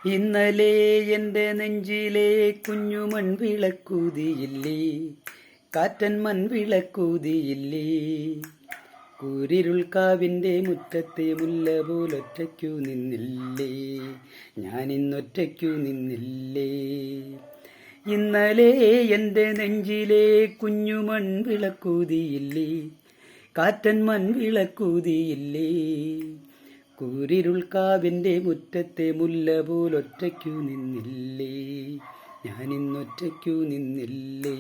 ഇന്നലെ എൻ്റെ നെഞ്ചിലെ കുഞ്ഞു മൺവിളക്കൂതിയില്ലേ, കാറ്റൻ മൺവിളക്കൂതിയില്ലേ. കൂരിരുൾക്കാവിൻ്റെ മുറ്റത്തെ മുല്ല പോലൊറ്റയ്ക്കു നിന്നില്ലേ, ഞാനിന്നൊറ്റയ്ക്കു നിന്നില്ലേ. ഇന്നലെ എൻ്റെ നെഞ്ചിലെ കുഞ്ഞു മൺവിളക്കൂതിയില്ലേ, കാറ്റൻ മൺവിളക്കൂതിയില്ലേ. കൂരിരുൾക്കാവിൻ്റെ മുറ്റത്തെ മുല്ല പോലൊറ്റയ്ക്കു നിന്നില്ലേ, ഞാനിന്നൊറ്റയ്ക്കു നിന്നില്ലേ.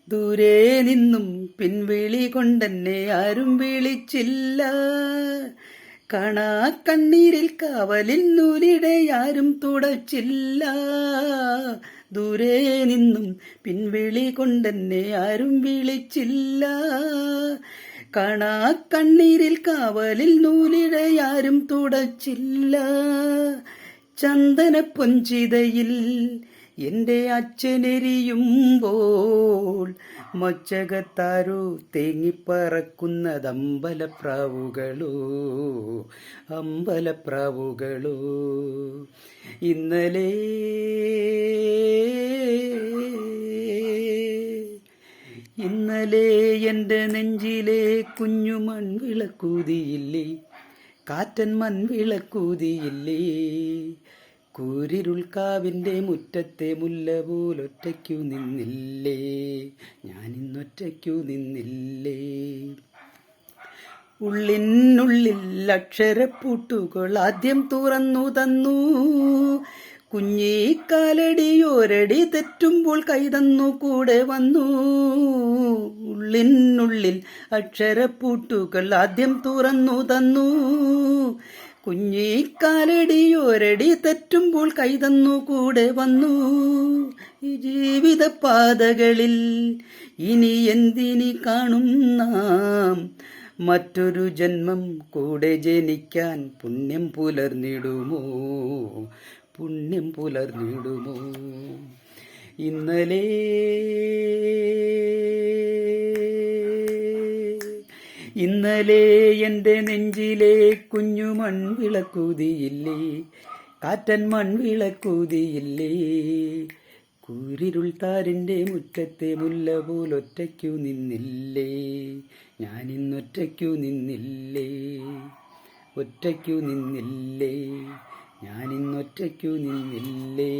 ദൂരെ നിന്നും പിൻവിളി കൊണ്ടെന്നെ ആരും വിളിച്ചില്ല, കാണാ കണ്ണീരിൽ കാവലിൻ നൂലിടയാരും തുടച്ചില്ല. ദൂരെ നിന്നും പിൻവിളി കൊണ്ടെന്നെ ആരും വിളിച്ചില്ല, കാണാ കണ്ണീരിൽ കാവലിൽ നൂലിഴയാരും തുടച്ചില്ല. ചന്ദന പൊഞ്ചിതയിൽ എൻ്റെ അച്ഛനെരിയുമ്പോൾ മച്ചകത്താരോ തേങ്ങിപ്പറക്കുന്നതമ്പലപ്രാവുകളോ, അമ്പലപ്രാവുകളോ. ഇന്നലെ എൻ്റെ നെഞ്ചിലെ കുഞ്ഞു മൺവിളക്കൂതിയില്ലേ, കാറ്റൻ മൺവിളക്കൂതിയില്ലേ. കൂരിരുൾക്കാവിൻ്റെ മുറ്റത്തെ മുല്ല പോലൊറ്റയ്ക്കു നിന്നില്ലേ, ഞാനിന്നൊറ്റയ്ക്കു നിന്നില്ലേ. ഉള്ളിനുള്ളിൽ അക്ഷരപ്പൂട്ടുകൾ ആദ്യം തുറന്നു തന്നു, കുഞ്ഞിക്കാലടിയോരടി തെറ്റുമ്പോൾ കൈതന്നു കൂടെ വന്നു. ഉള്ളിനുള്ളിൽ അക്ഷരപ്പൂട്ടുകൾ ആദ്യം തുറന്നു തന്നു, കുഞ്ഞിക്കാലടിയോരടി തെറ്റുമ്പോൾ കൈതന്നു കൂടെ വന്നു. ഈ ജീവിത പാതകളിൽ ഇനി എന്തിനി കാണും നാം, മറ്റൊരു ജന്മം കൂടെ ജനിക്കാൻ പുണ്യം പുലർന്നിടുമോ, പുണ്യം പുലർന്നിടുമോ. ഇന്നലെ എൻ്റെ നെഞ്ചിലെ കുഞ്ഞു മൺവിളക്കൂതിയില്ലേ, കാറ്റൻ മൺവിളക്കൂതിയില്ലേ. കൂരിരുൾ താരിൻ്റെ മുറ്റത്തെ മുല്ല പോലൊറ്റയ്ക്കു നിന്നില്ലേ, ഞാനിന്നൊറ്റയ്ക്കു നിന്നില്ലേ, ഒറ്റയ്ക്കു നിന്നില്ലേ, ഞാനിന്നൊറ്റയ്ക്കു നിന്നില്ലേ.